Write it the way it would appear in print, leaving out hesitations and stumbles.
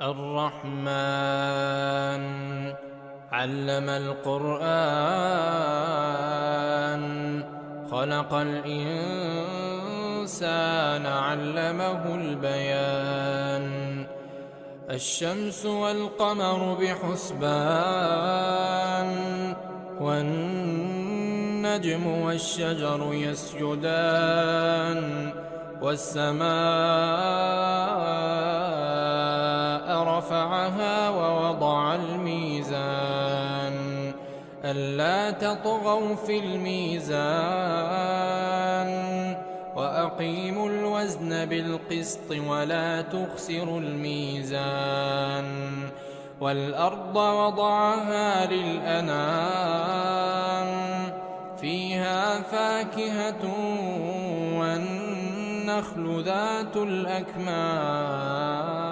الرحمن علم القرآن خلق الإنسان علمه البيان الشمس والقمر بحسبان والنجم والشجر يسجدان والسماء رفعها ووضع الميزان ألا تطغوا في الميزان وأقيموا الوزن بالقسط ولا تخسروا الميزان والأرض وضعها للأنام فيها فاكهة والنخل ذات الأكمام